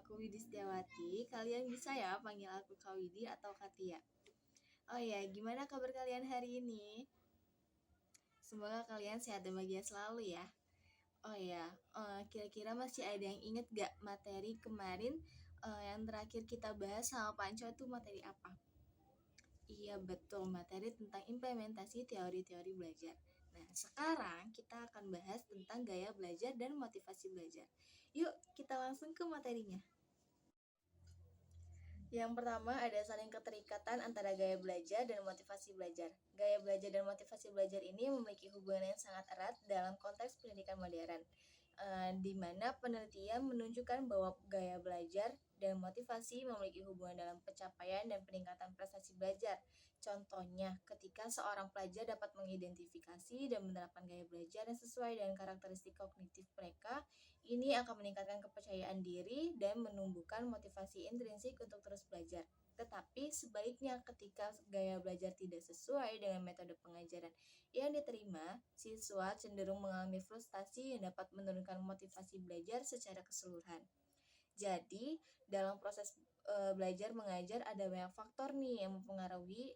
aku Widi Setiawati. Kalian bisa ya panggil aku Kak Widi atau Kak Tia. Oh ya, gimana kabar kalian hari ini? Semoga kalian sehat dan bahagia selalu ya. Oh ya, kira-kira masih ada yang inget gak materi kemarin yang terakhir kita bahas sama Panco itu materi apa? Iya betul, materi tentang implementasi teori-teori belajar. Nah, sekarang kita akan bahas tentang gaya belajar dan motivasi belajar. Yuk, kita langsung ke materinya. Yang pertama ada saling keterikatan antara gaya belajar dan motivasi belajar. Gaya belajar dan motivasi belajar ini memiliki hubungan yang sangat erat dalam konteks pendidikan modern, di mana penelitian menunjukkan bahwa gaya belajar dan motivasi memiliki hubungan dalam pencapaian dan peningkatan prestasi belajar. Contohnya, ketika seorang pelajar dapat mengidentifikasi dan menerapkan gaya belajar yang sesuai dengan karakteristik kognitif mereka, ini akan meningkatkan kepercayaan diri dan menumbuhkan motivasi intrinsik untuk terus belajar. Tetapi sebaliknya, ketika gaya belajar tidak sesuai dengan metode pengajaran yang diterima, siswa cenderung mengalami frustasi yang dapat menurunkan motivasi belajar secara keseluruhan. Jadi, dalam proses belajar mengajar ada banyak faktor nih yang mempengaruhi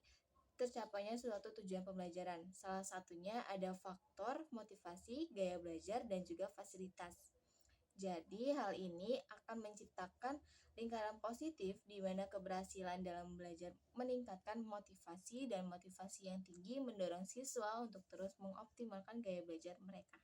tercapainya suatu tujuan pembelajaran. Salah satunya ada faktor motivasi, gaya belajar, dan juga fasilitas. Jadi, hal ini akan menciptakan lingkaran positif di mana keberhasilan dalam belajar meningkatkan motivasi dan motivasi yang tinggi mendorong siswa untuk terus mengoptimalkan gaya belajar mereka.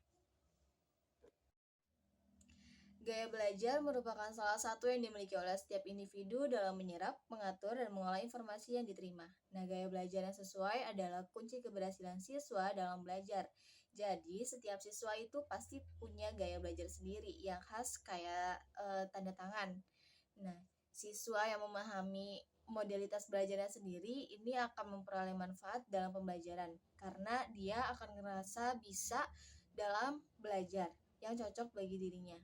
Gaya belajar merupakan salah satu yang dimiliki oleh setiap individu dalam menyerap, mengatur, dan mengolah informasi yang diterima. Nah, gaya belajar yang sesuai adalah kunci keberhasilan siswa dalam belajar. Jadi, setiap siswa itu pasti punya gaya belajar sendiri yang khas kayak tanda tangan. Nah, siswa yang memahami modalitas belajarnya sendiri ini akan memperoleh manfaat dalam pembelajaran karena dia akan merasa bisa dalam belajar yang cocok bagi dirinya.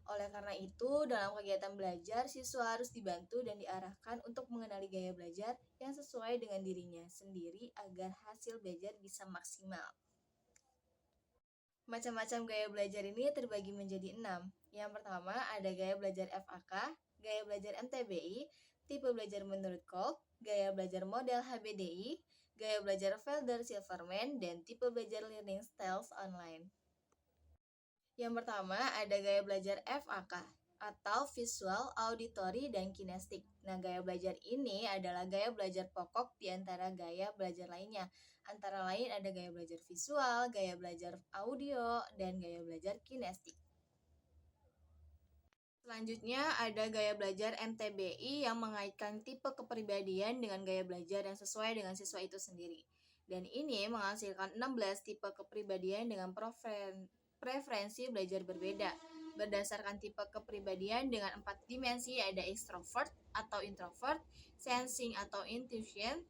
Oleh karena itu, dalam kegiatan belajar, siswa harus dibantu dan diarahkan untuk mengenali gaya belajar yang sesuai dengan dirinya sendiri agar hasil belajar bisa maksimal. Macam-macam gaya belajar ini terbagi menjadi 6. Yang pertama ada gaya belajar FAK, gaya belajar MTBI, tipe belajar menurut Kolb, gaya belajar model HBDI, gaya belajar Felder-Silverman, dan tipe belajar learning styles online. Yang pertama ada gaya belajar FAK atau visual, auditory, dan kinestik. Nah, gaya belajar ini adalah gaya belajar pokok di antara gaya belajar lainnya. Antara lain ada gaya belajar visual, gaya belajar audio, dan gaya belajar kinestik. Selanjutnya ada gaya belajar MTBI yang mengaitkan tipe kepribadian dengan gaya belajar yang sesuai dengan siswa itu sendiri. Dan ini menghasilkan 16 tipe kepribadian dengan preferensi belajar berbeda. Berdasarkan tipe kepribadian dengan 4 dimensi ada extrovert atau introvert, sensing atau intuition,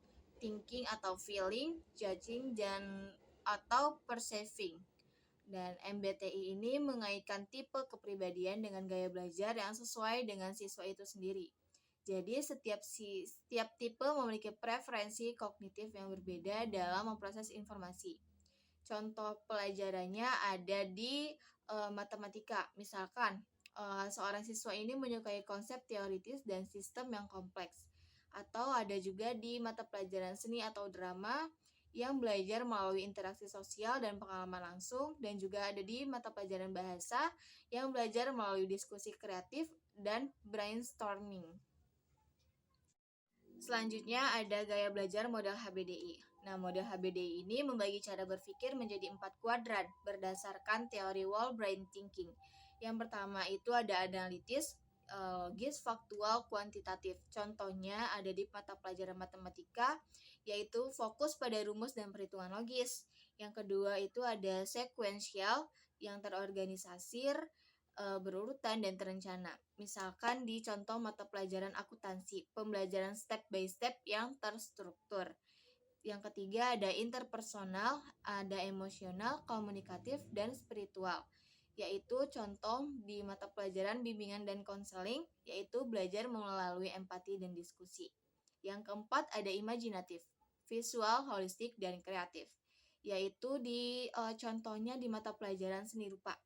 thinking atau feeling, judging, dan atau perceiving. Dan MBTI ini mengaitkan tipe kepribadian dengan gaya belajar yang sesuai dengan siswa itu sendiri. Jadi setiap tipe memiliki preferensi kognitif yang berbeda dalam memproses informasi. Contoh pelajarannya ada di matematika. Misalkan seorang siswa ini menyukai konsep teoritis dan sistem yang kompleks. Atau ada juga di mata pelajaran seni atau drama yang belajar melalui interaksi sosial dan pengalaman langsung, dan juga ada di mata pelajaran bahasa yang belajar melalui diskusi kreatif dan brainstorming. Selanjutnya ada gaya belajar model HBDI. Nah, model HBDI ini membagi cara berpikir menjadi 4 kuadran berdasarkan teori whole brain thinking. Yang pertama itu ada analitis, logis, faktual, kuantitatif. Contohnya ada di mata pelajaran matematika, yaitu fokus pada rumus dan perhitungan logis. Yang kedua itu ada sekuensial, yang terorganisir, berurutan dan terencana. Misalkan di contoh mata pelajaran akuntansi, pembelajaran step by step yang terstruktur. Yang ketiga ada interpersonal, ada emosional, komunikatif, dan spiritual. Yaitu contoh di mata pelajaran bimbingan dan konseling, yaitu belajar melalui empati dan diskusi. Yang keempat ada imajinatif, visual, holistik, dan kreatif. Yaitu di contohnya di mata pelajaran seni rupa.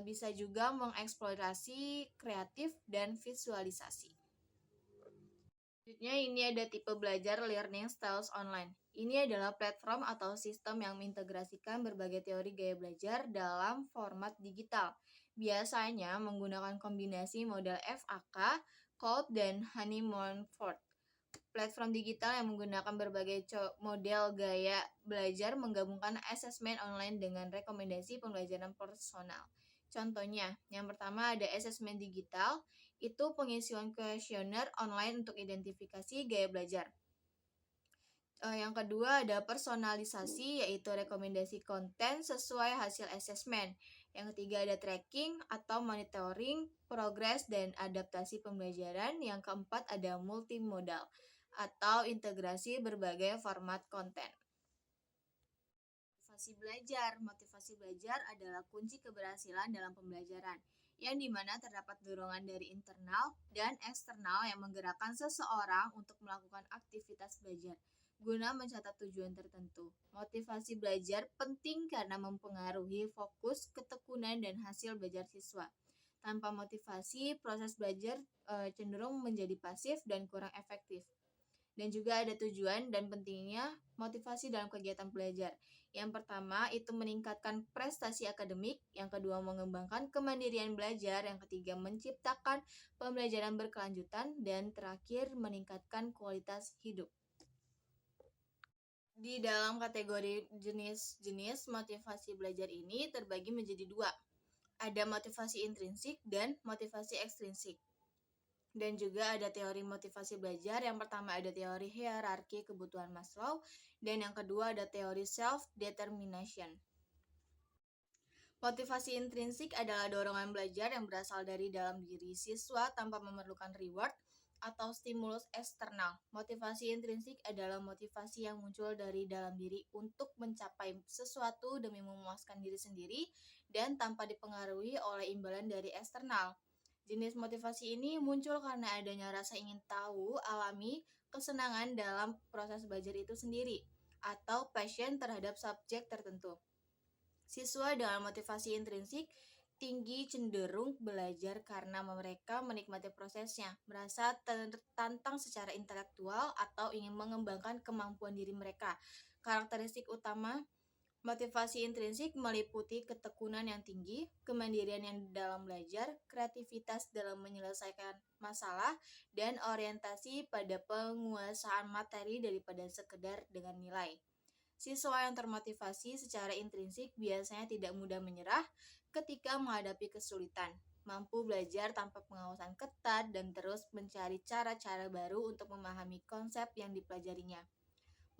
bisa juga mengeksplorasi kreatif dan visualisasi. Selanjutnya ini ada tipe belajar learning styles online. Ini adalah platform atau sistem yang mengintegrasikan berbagai teori gaya belajar dalam format digital. Biasanya menggunakan kombinasi model FAK, Cold, dan Honeymoon-Ford. Platform digital yang menggunakan berbagai model gaya belajar menggabungkan asesmen online dengan rekomendasi pembelajaran personal. Contohnya, yang pertama ada asesmen digital, itu pengisian kuesioner online untuk identifikasi gaya belajar. Yang kedua ada personalisasi, yaitu rekomendasi konten sesuai hasil asesmen. Yang ketiga ada tracking atau monitoring progres dan adaptasi pembelajaran. Yang keempat ada multimodal atau integrasi berbagai format konten. Motivasi belajar adalah kunci keberhasilan dalam pembelajaran, yang dimana terdapat dorongan dari internal dan eksternal yang menggerakkan seseorang untuk melakukan aktivitas belajar guna mencatat tujuan tertentu. Motivasi belajar penting karena mempengaruhi fokus, ketekunan, dan hasil belajar siswa. Tanpa motivasi, proses belajar cenderung menjadi pasif dan kurang efektif. Dan juga ada tujuan dan pentingnya motivasi dalam kegiatan belajar. Yang pertama itu meningkatkan prestasi akademik, yang kedua mengembangkan kemandirian belajar, yang ketiga menciptakan pembelajaran berkelanjutan, dan terakhir meningkatkan kualitas hidup. Di dalam kategori jenis-jenis motivasi belajar ini terbagi menjadi dua. Ada motivasi intrinsik dan motivasi ekstrinsik. Dan juga ada teori motivasi belajar. Yang pertama ada teori hierarki kebutuhan Maslow, dan yang kedua ada teori self-determination. Motivasi intrinsik adalah dorongan belajar yang berasal dari dalam diri siswa tanpa memerlukan reward atau stimulus eksternal. Motivasi intrinsik adalah motivasi yang muncul dari dalam diri untuk mencapai sesuatu demi memuaskan diri sendiri dan tanpa dipengaruhi oleh imbalan dari eksternal. Jenis motivasi ini muncul karena adanya rasa ingin tahu alami, kesenangan dalam proses belajar itu sendiri, atau passion terhadap subjek tertentu. Siswa dengan motivasi intrinsik tinggi cenderung belajar karena mereka menikmati prosesnya, merasa tertantang secara intelektual, atau ingin mengembangkan kemampuan diri mereka. Karakteristik utama motivasi intrinsik meliputi ketekunan yang tinggi, kemandirian yang dalam belajar, kreativitas dalam menyelesaikan masalah, dan orientasi pada penguasaan materi daripada sekedar dengan nilai. Siswa yang termotivasi secara intrinsik biasanya tidak mudah menyerah ketika menghadapi kesulitan, mampu belajar tanpa pengawasan ketat, dan terus mencari cara-cara baru untuk memahami konsep yang dipelajarinya.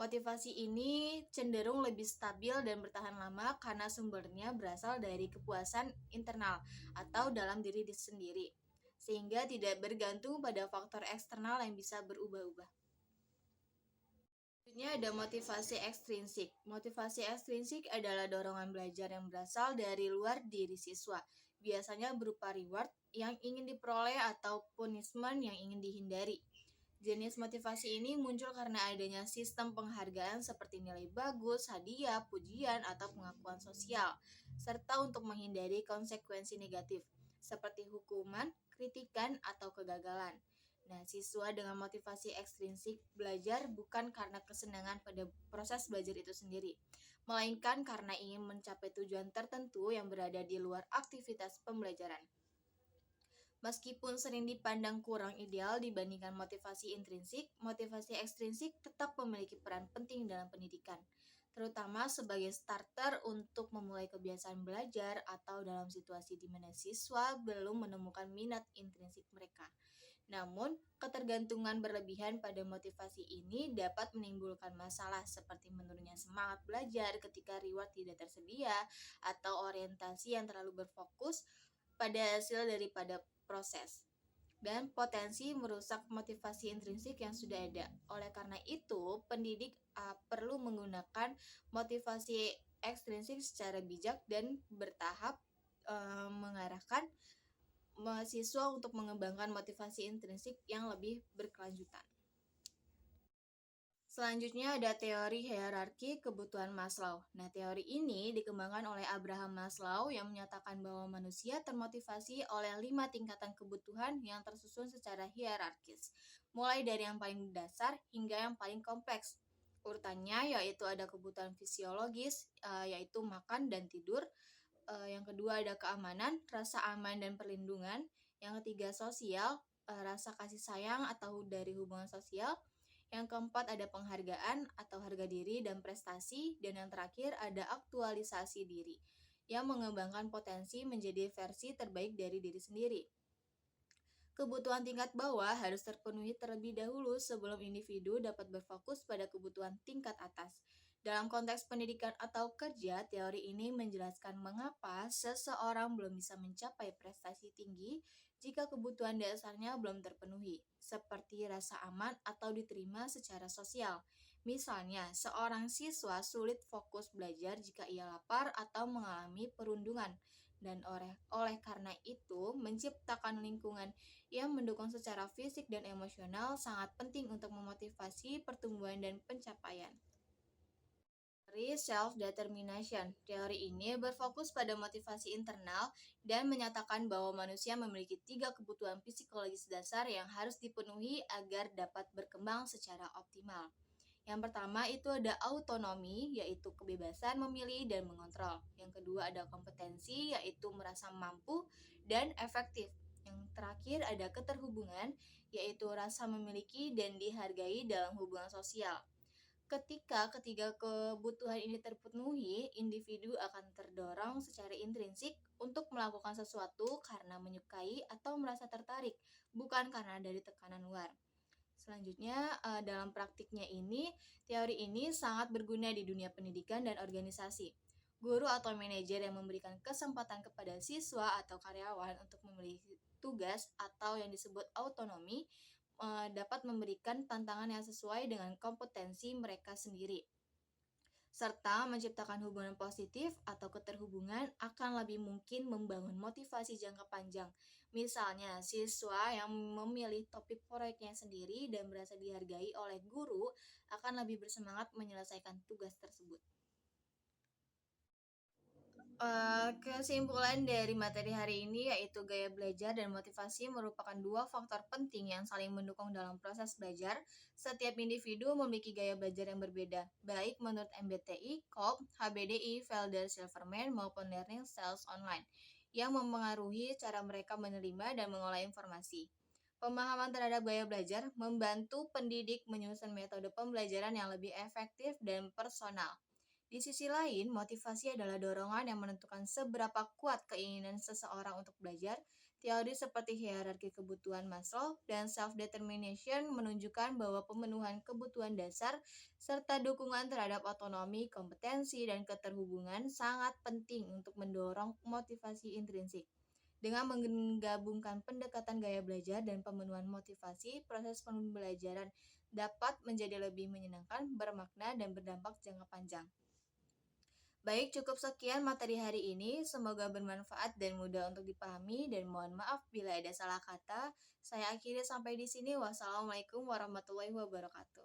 Motivasi ini cenderung lebih stabil dan bertahan lama karena sumbernya berasal dari kepuasan internal atau dalam diri sendiri, sehingga tidak bergantung pada faktor eksternal yang bisa berubah-ubah. Selanjutnya ada motivasi ekstrinsik. Motivasi ekstrinsik adalah dorongan belajar yang berasal dari luar diri siswa, biasanya berupa reward yang ingin diperoleh atau punishment yang ingin dihindari. Jenis motivasi ini muncul karena adanya sistem penghargaan seperti nilai bagus, hadiah, pujian, atau pengakuan sosial, serta untuk menghindari konsekuensi negatif, seperti hukuman, kritikan, atau kegagalan. Nah, siswa dengan motivasi ekstrinsik belajar bukan karena kesenangan pada proses belajar itu sendiri, melainkan karena ingin mencapai tujuan tertentu yang berada di luar aktivitas pembelajaran. Meskipun sering dipandang kurang ideal dibandingkan motivasi intrinsik, motivasi ekstrinsik tetap memiliki peran penting dalam pendidikan, terutama sebagai starter untuk memulai kebiasaan belajar atau dalam situasi di mana siswa belum menemukan minat intrinsik mereka. Namun, ketergantungan berlebihan pada motivasi ini dapat menimbulkan masalah seperti menurunnya semangat belajar ketika reward tidak tersedia atau orientasi yang terlalu berfokus pada hasil daripada proses, dan potensi merusak motivasi intrinsik yang sudah ada. Oleh karena itu, pendidik perlu menggunakan motivasi ekstrinsik secara bijak dan bertahap mengarahkan mahasiswa untuk mengembangkan motivasi intrinsik yang lebih berkelanjutan. Selanjutnya ada teori hierarki kebutuhan Maslow. Nah, teori ini dikembangkan oleh Abraham Maslow yang menyatakan bahwa manusia termotivasi oleh 5 tingkatan kebutuhan yang tersusun secara hierarkis, mulai dari yang paling dasar hingga yang paling kompleks. Urutannya yaitu ada kebutuhan fisiologis, yaitu makan dan tidur. Yang kedua ada keamanan, rasa aman dan perlindungan. Yang ketiga sosial, rasa kasih sayang atau dari hubungan sosial. Yang keempat ada penghargaan atau harga diri dan prestasi. Dan yang terakhir ada aktualisasi diri, yang mengembangkan potensi menjadi versi terbaik dari diri sendiri. Kebutuhan tingkat bawah harus terpenuhi terlebih dahulu sebelum individu dapat berfokus pada kebutuhan tingkat atas. Dalam konteks pendidikan atau kerja, teori ini menjelaskan mengapa seseorang belum bisa mencapai prestasi tinggi jika kebutuhan dasarnya belum terpenuhi, seperti rasa aman atau diterima secara sosial. Misalnya, seorang siswa sulit fokus belajar jika ia lapar atau mengalami perundungan, dan oleh karena itu, menciptakan lingkungan yang mendukung secara fisik dan emosional sangat penting untuk memotivasi pertumbuhan dan pencapaian. Teori self-determination. Teori ini berfokus pada motivasi internal dan menyatakan bahwa manusia memiliki 3 kebutuhan psikologis dasar yang harus dipenuhi agar dapat berkembang secara optimal. Yang pertama itu ada autonomi, yaitu kebebasan memilih dan mengontrol. Yang kedua ada kompetensi, yaitu merasa mampu dan efektif. Yang terakhir ada keterhubungan, yaitu rasa memiliki dan dihargai dalam hubungan sosial. Ketika ketiga kebutuhan ini terpenuhi, individu akan terdorong secara intrinsik untuk melakukan sesuatu karena menyukai atau merasa tertarik, bukan karena dari tekanan luar. Selanjutnya, dalam praktiknya ini, teori ini sangat berguna di dunia pendidikan dan organisasi. Guru atau manajer yang memberikan kesempatan kepada siswa atau karyawan untuk memilih tugas atau yang disebut autonomi dapat memberikan tantangan yang sesuai dengan kompetensi mereka sendiri, serta menciptakan hubungan positif atau keterhubungan akan lebih mungkin membangun motivasi jangka panjang. Misalnya, siswa yang memilih topik proyeknya sendiri dan merasa dihargai oleh guru akan lebih bersemangat menyelesaikan tugas tersebut. Kesimpulan dari materi hari ini yaitu gaya belajar dan motivasi merupakan 2 faktor penting yang saling mendukung dalam proses belajar. Setiap individu memiliki gaya belajar yang berbeda, baik menurut MBTI, Kolb, HBDI, Felder Silverman maupun Learning Styles Online, yang mempengaruhi cara mereka menerima dan mengolah informasi. Pemahaman terhadap gaya belajar membantu pendidik menyusun metode pembelajaran yang lebih efektif dan personal. Di sisi lain, motivasi adalah dorongan yang menentukan seberapa kuat keinginan seseorang untuk belajar. Teori seperti hierarki kebutuhan Maslow dan self-determination menunjukkan bahwa pemenuhan kebutuhan dasar serta dukungan terhadap otonomi, kompetensi, dan keterhubungan sangat penting untuk mendorong motivasi intrinsik. Dengan menggabungkan pendekatan gaya belajar dan pemenuhan motivasi, proses pembelajaran dapat menjadi lebih menyenangkan, bermakna, dan berdampak jangka panjang. Baik, cukup sekian materi hari ini. Semoga bermanfaat dan mudah untuk dipahami, dan mohon maaf bila ada salah kata. Saya akhiri sampai di sini. Wassalamualaikum warahmatullahi wabarakatuh.